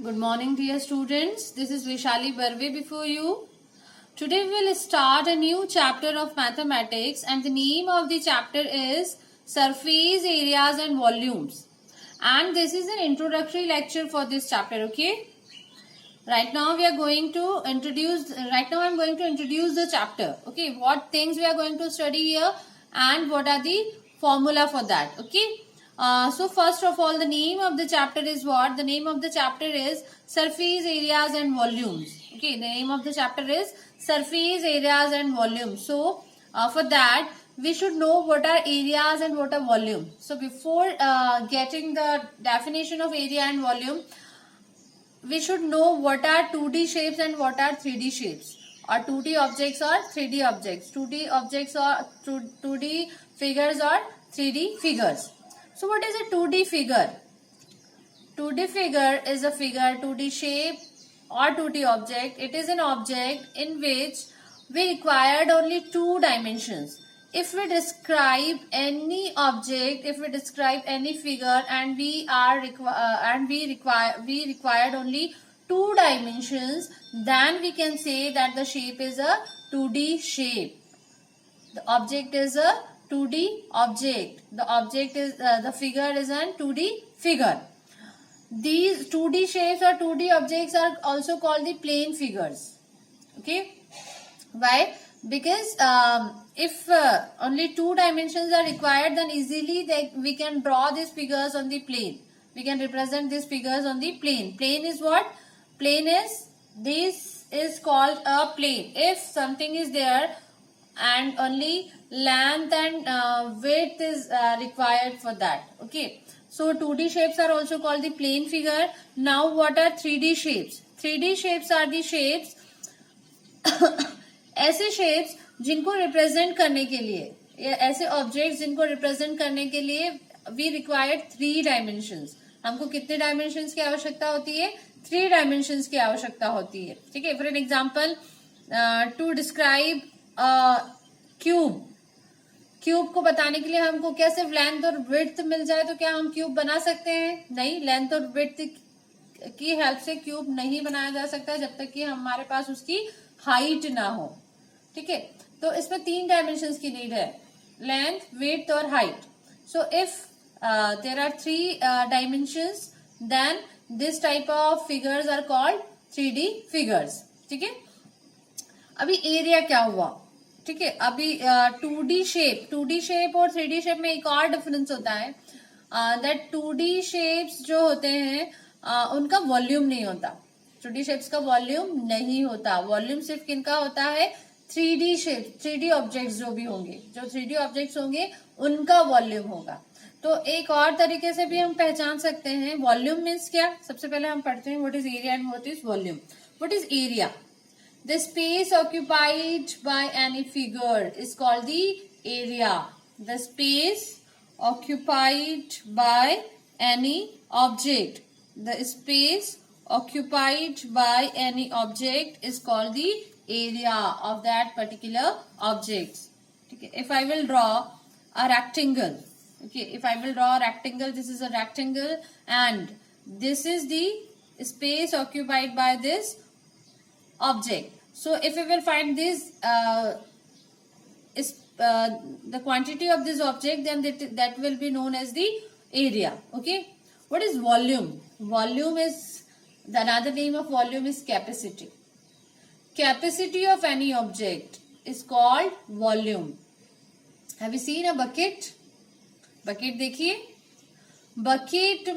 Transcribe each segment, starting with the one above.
Good morning, dear students. This is Vishali Barve before you. Today we will start a new chapter of mathematics, and the name of the chapter is Surface Areas and Volumes. And this is an introductory lecture for this chapter, okay? Right now I'm going to introduce the chapter, okay? What things we are going to study here and what are the formula for that, okay? So first of all, the name of the chapter is what? The name of the chapter is Surface Areas and Volumes. Okay, the name of the chapter is Surface Areas and Volumes. So for that, we should know what are areas and what are volume. So before getting the definition of area and volume, we should know what are 2D shapes and what are 3D shapes, or 2D objects or 3D objects, 2D objects or 2D figures or 3D figures. So what is a 2D figure? 2D figure is a figure, 2D shape or 2D object. It is an object in which we required only 2 dimensions. If we describe any object, if we describe any figure and we required only 2 dimensions, then we can say that the shape is a 2D shape. The object is a 2D object. The object is the figure is a 2D figure. These 2D shapes or 2D objects are also called the plane figures. Okay? Why? Because if only 2 dimensions are required, then easily we can draw these figures on the plane. We can represent these figures on the plane. Plane is what? Plane is, this is called a plane. If something is there and only length and width is required for that. Okay. So 2D shapes are also called the plane figure. Now what are 3D shapes? 3D shapes are the shapes ऐसे shapes जिनको represent करने के लिए, ऐसे objects जिनको represent करने के लिए वी रिक्वायर्ड 3 डायमेंशंस. हमको कितने डायमेंशंस की आवश्यकता होती है? 3 डायमेंशंस की आवश्यकता होती है. ठीक है. For an example, to describe cube, cube को बताने के लिए हमको क्या सिर्फ लेंथ और विड्थ मिल जाए तो क्या हम क्यूब बना सकते हैं? नहीं, लेंथ और विड्थ की हेल्प से क्यूब नहीं बनाया जा सकता जब तक कि हमारे पास उसकी हाइट ना हो. ठीक है. तो इसमें 3 डायमेंशंस की नीड है, लेंथ, विड्थ और height. So if there are 3 dimensions, then this type of figures are called 3D figures. ठीक है. अभी एरिया क्या हुआ? ठीक है. अभी 2D शेप और 3D शेप में एक और डिफरेंस होता है, दैट 2D शेप्स जो होते हैं उनका वॉल्यूम नहीं होता. 2D शेप्स का वॉल्यूम नहीं होता. वॉल्यूम सिर्फ किनका होता है? 3D शेप, 3D ऑब्जेक्ट्स जो भी होंगे, जो 3D ऑब्जेक्ट्स होंगे उनका वॉल्यूम होगा. तो एक और तरीके से भी हम पहचान सकते हैं. वॉल्यूम मीन्स क्या? सबसे पहले हम पढ़ते हैं what is area and what is volume. What is area? The space occupied by any figure is called the area. The space occupied by any object. The space occupied by any object is called the area of that particular object. Okay. If I will draw a rectangle, okay, if I will draw a rectangle, this is a rectangle and this is the space occupied by this object. So if we will find this the quantity of this object, then that will be known as the area. Okay. What is volume? Volume is, the another name of volume is capacity. Capacity of any object is called volume. Have you seen a bucket? Bucket देखिए. bucket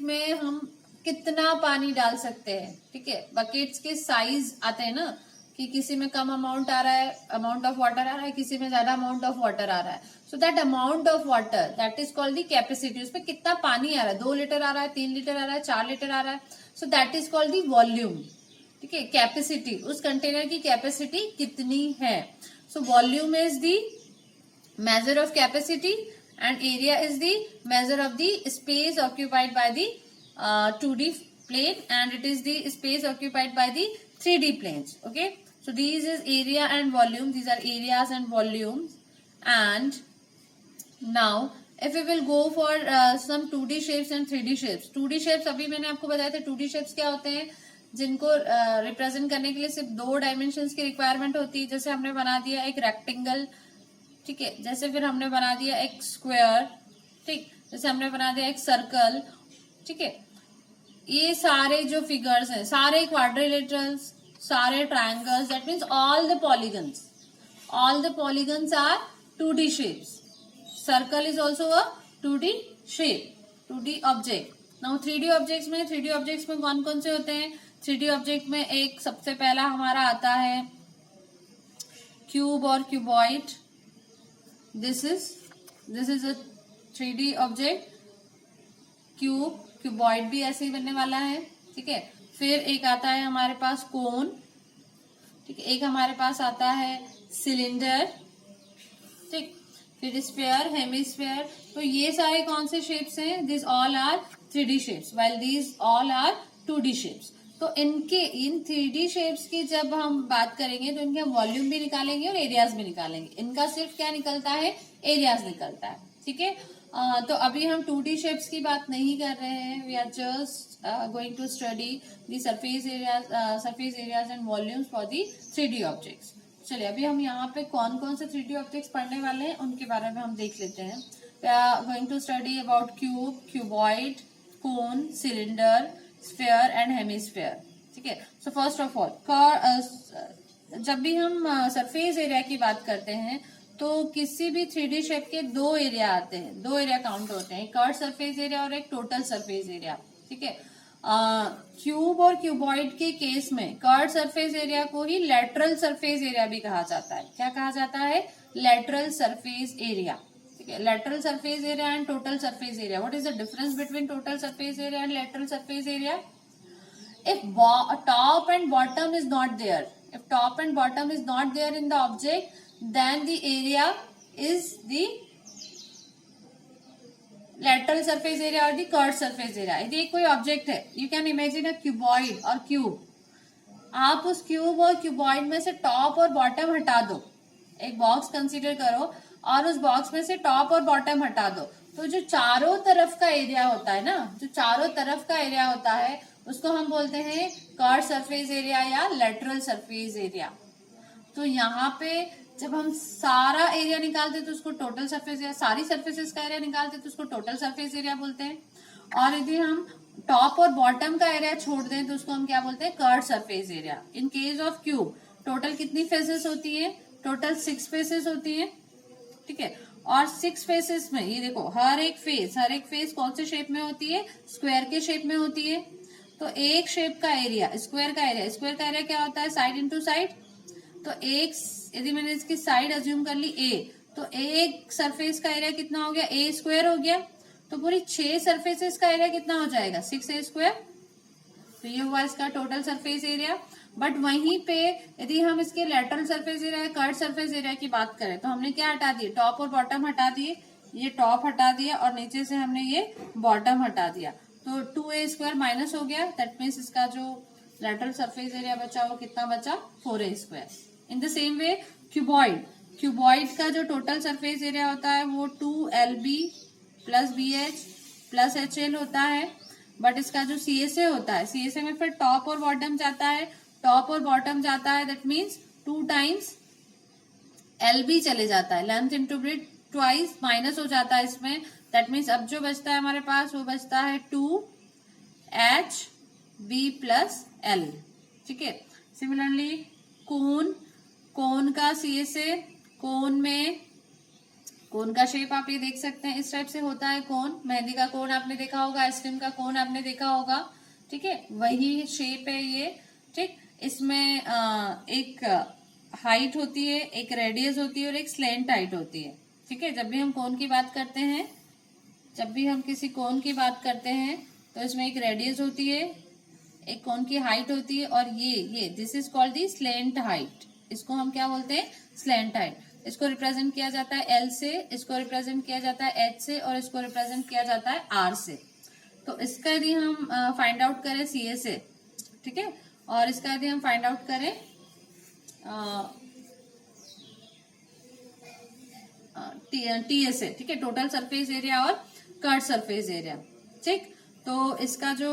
में हम कितना पानी डाल सकते हैं. ठीक है. बकेट्स के साइज आते हैं ना, कि किसी में कम अमाउंट आ रहा है, अमाउंट ऑफ वाटर आ रहा है, किसी में ज्यादा अमाउंट ऑफ वाटर आ रहा है. So that amount of water, that is called the capacity. उसमें कितना पानी आ रहा है, 2 लीटर आ रहा है, 3 लीटर आ रहा है, 4 लीटर आ रहा है. So that is called the volume. ठीक है. कैपेसिटी, उस कंटेनर की कैपेसिटी कितनी है. So volume is the measure of capacity and area is the measure of the space occupied by the 2D plane, and it is the space occupied by the 3D planes. Okay. So these is area and volume. These are areas and volumes. And now if we will go for some 2D shapes and 3D shapes, 2D shapes अभी मैंने आपको बताया था 2D shapes क्या होते हैं, जिनको represent करने के लिए सिर्फ 2 डायमेंशंस की रिक्वायरमेंट होती है। जैसे हमने बना दिया एक रेक्टेंगल, ठीक है, जैसे फिर हमने बना दिया एक स्क्वायर, ठीक, जैसे हमने बना दिया एक सर्कल, ठीक है। ये सारे जो फिगर्स हैं, सारे क्वाड्रिलेटरल्स, सारे triangles, that means all the polygons are 2D shapes. Circle is also a 2D shape, 2D object. Now 3D objects में कौन कौन से होते हैं? 3D object में एक सबसे पहला हमारा आता है क्यूब और cuboid. This is a 3D object. Cube, cuboid भी ऐसे ही बनने वाला है, ठीक है. फिर एक आता है हमारे पास कोन, ठीक है. एक हमारे पास आता है सिलेंडर, ठीक. फिर स्फीयर, हेमिस्फीयर. तो ये सारे कौन से शेप्स हैं? This all are 3D shapes, while these all are 2D shapes. तो इन 3D शेप्स की जब हम बात करेंगे तो इनके हम वॉल्यूम भी निकालेंगे और एरियाज भी निकालेंगे. इनका सिर्फ क्या निकलता है? एरियाज निकलता है, ठीक है. तो अभी हम 2D शेप्स की बात नहीं कर रहे हैं. We are just going to study the surface areas and volumes for the 3D objects. चलिए अभी हम यहाँ पे कौन कौन से 3D ऑब्जेक्ट्स पढ़ने वाले हैं उनके बारे में हम देख लेते हैं. We are going to study about cube, cuboid, cone, cylinder, sphere and hemisphere, ठीक है. सो फर्स्ट ऑफ ऑल, जब भी हम सरफेस एरिया की बात करते हैं तो किसी भी 3D शेप के 2 एरिया आते हैं, 2 एरिया काउंट होते हैं, कर्व सरफेस एरिया और एक टोटल सरफेस एरिया, ठीक है. क्यूब और क्यूबॉइड के केस में कर्व सरफेस एरिया को ही लेटरल सरफेस एरिया भी कहा जाता है. क्या कहा जाता है? लेटरल सरफेस एरिया, ठीक है. Lateral surface area and total surface area. What is the difference between total surface area and lateral surface area? If top and bottom is not there, in the object, then the area is the lateral surface area or the curved surface area. यदि कोई object है, you can imagine a cuboid और cube. आप उस cube और cuboid में से top और बॉटम हटा दो, एक बॉक्स कंसीडर करो और उस बॉक्स में से टॉप और बॉटम हटा दो, तो जो चारों तरफ का एरिया होता है ना, जो चारों तरफ का एरिया होता है उसको हम बोलते हैं कर्व सरफेस एरिया या लेटरल सरफेस एरिया. तो यहाँ पे जब हम सारा एरिया निकालते तो उसको टोटल सरफेस एरिया, सारी सरफेसेस का एरिया निकालते तो उसको टोटल सरफेस एरिया बोलते हैं. और यदि हम टॉप और बॉटम का एरिया छोड़ दें तो उसको हम क्या बोलते हैं? Curve surface area. In case of cube total कितनी फेसेस होती है? टोटल 6 फेसेस होती है, ठीक है. और 6 फेसेस में ये देखो, हर एक फेस कौन से शेप में होती है? स्क्वायर के शेप में होती है. तो एक शेप का एरिया, स्क्वायर का एरिया क्या होता है? Side into side. तो एक, यदि मैंने इसकी साइड अज्यूम कर ली ए, तो एक सरफेस का एरिया कितना हो गया? ए स्क्वायर हो गया. तो पूरी 6 सरफेसेस का एरिया कितना हो जाएगा? 6a square. तो ये हुआ इसका टोटल सरफेस एरिया. बट वहीं पे यदि हम इसके लेटरल सरफेस एरिया या कर्व सरफेस एरिया की बात करें तो हमने क्या हटा दिए? टॉप और बॉटम हटा दिए. ये टॉप हटा दिया और नीचे से हमने ये बॉटम हटा दिया. तो 2a स्क्वायर माइनस हो गया. दैट मीन्स इसका जो लेटरल सरफेस एरिया बचा वो कितना बचा? 4a square. In the same way cuboid का जो टोटल सरफेस एरिया होता है वो 2lb plus bh plus hL होता है. बट इसका जो CSA होता है, CSA में फिर टॉप और बॉटम जाता है, दैट मीन्स 2 टाइम्स LB चले जाता है, length into breadth twice minus हो जाता है इसमें. दैट मीन्स अब जो बचता है हमारे पास वो बचता है 2HB प्लस L, ठीक है. सिमिलरली कोन का CSA, कोन का शेप आप ये देख सकते हैं, इस टाइप से होता है कोन. मेहंदी का कोन आपने देखा होगा, आइसक्रीम का कोन आपने देखा होगा, ठीक है. वही शेप है ये, ठीक. इसमें एक हाइट होती है, एक रेडियस होती है और एक स्लेंट हाइट होती है, ठीक है. जब भी हम कोन की बात करते हैं, जब भी हम किसी कोन की बात करते हैं तो इसमें एक रेडियस होती है, एक कोन की हाइट होती है और ये this is called the slant height. इसको हम क्या बोलते हैं? Slant height. इसको रिप्रेजेंट किया जाता है L से, इसको रिप्रेजेंट किया जाता है H से और इसको रिप्रेजेंट किया जाता है R से. तो इसका यदि हम फाइंड आउट करें CSA, ठीक है, और इसका यदि हम फाइंड आउट करें TSA, ठीक है, टोटल सरफेस एरिया और कर्व सरफेस एरिया। ठीक, तो इसका जो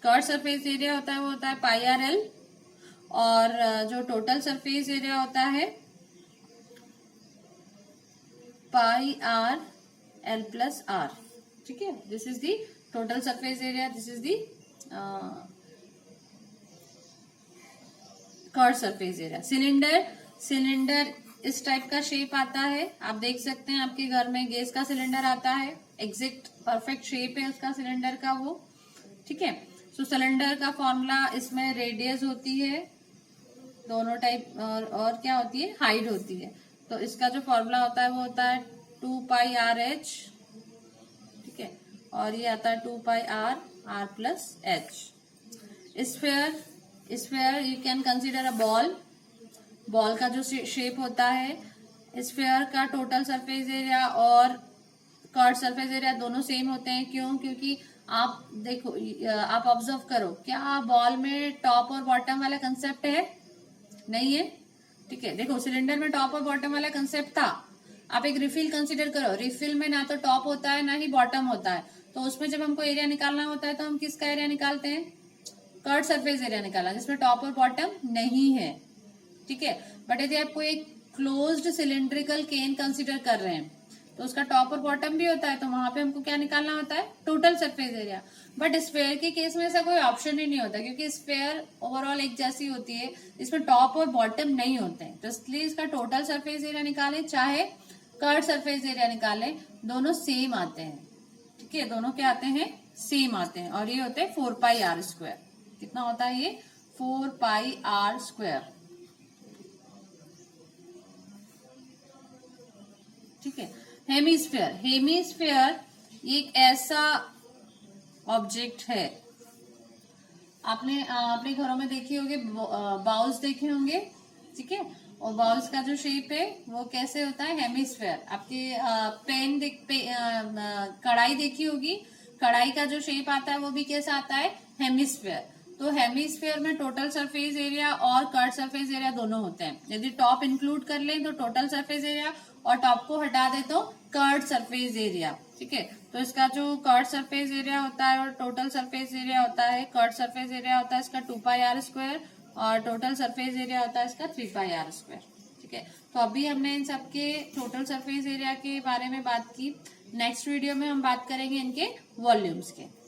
कर्व सरफेस एरिया होता है वो होता है पाई आर एल, और जो टोटल सरफेस एरिया होता है पाई आर एल प्लस आर। ठीक है, this is the total surface area, this is the curve surface area. Cylinder इस टाइप का शेप आता है, आप देख सकते हैं आपके घर में गैस का सिलेंडर आता है, एग्जैक्ट परफेक्ट शेप है उसका सिलेंडर का वो। ठीक है, सो सिलेंडर का फॉर्मूला, इसमें रेडियस होती है दोनों टाइप, और क्या होती है, हाइट होती है। तो इसका जो फॉर्मूला होता है वो होता है 2 पाई आर एच, ठीक है, और ये आता है 2 pi r r plus h. Sphere you can consider a ball का जो शेप होता है, स्फेयर का टोटल सरफेस एरिया और कर्व सरफेस एरिया दोनों सेम होते हैं। क्यों? क्योंकि आप देखो, आप ऑब्जर्व करो, क्या बॉल में टॉप और बॉटम वाला कंसेप्ट है? नहीं है। ठीक है, देखो सिलेंडर में टॉप और बॉटम वाला कंसेप्ट था। आप एक रिफिल कंसीडर करो, रिफिल में ना तो टॉप होता है ना ही बॉटम होता है, तो उसमें जब हमको एरिया निकालना होता है तो हम किसका एरिया निकालते हैं? कर्व सरफेस एरिया निकालना, जिसमें टॉप और बॉटम नहीं है। ठीक है, बट यदि आपको एक क्लोज्ड सिलेंड्रिकल केन कंसीडर कर रहे हैं तो उसका टॉप और बॉटम भी होता है, तो वहां पे हमको क्या निकालना होता है? Total surface area. But sphere के केस में ऐसा कोई ऑप्शन ही नहीं होता, क्योंकि स्फेयर ओवरऑल एक जैसी होती है, इसमें टॉप और बॉटम नहीं होते हैं, तो इसलिए इसका टोटल सरफेस एरिया निकालें चाहे कर्व सरफेस एरिया निकालें, दोनों सेम आते हैं। ठीक है, दोनों क्या आते हैं? सेम आते हैं, और ये होते हैं 4 पाई आर स्क्वायर। कितना होता है ये? 4 पाई आर स्क्वायर। ठीक है, हेमीस्फेयर एक ऐसा ऑब्जेक्ट है, आपने अपने घरों में देखी होंगे, बाउल्स देखे होंगे। ठीक है, और बाउल्स का जो शेप है वो कैसे होता है? हेमीस्फेयर। आपके कढ़ाई देखी होगी, कढ़ाई का जो शेप आता है वो भी कैसा आता है? हेमीस्फेयर। तो हेमीस्फेयर में टोटल सरफेस एरिया और कर्व सरफेस एरिया दोनों होते हैं। यदि टॉप इंक्लूड कर लें तो टोटल सरफेस एरिया, और टॉप को हटा दे तो कर्व सरफेस एरिया। ठीक है, तो इसका जो कर्व सरफेस एरिया होता है और टोटल सरफेस एरिया होता है, कर्व सरफेस एरिया होता है इसका 2 पाई आर स्क्वायर, और टोटल सरफेस एरिया होता है इसका 3 पाई आर स्क्वायर। ठीक है, तो अभी हमने इन सबके टोटल सरफेस एरिया के बारे में बात की। नेक्स्ट वीडियो में हम बात करेंगे इनके वॉल्यूम्स के।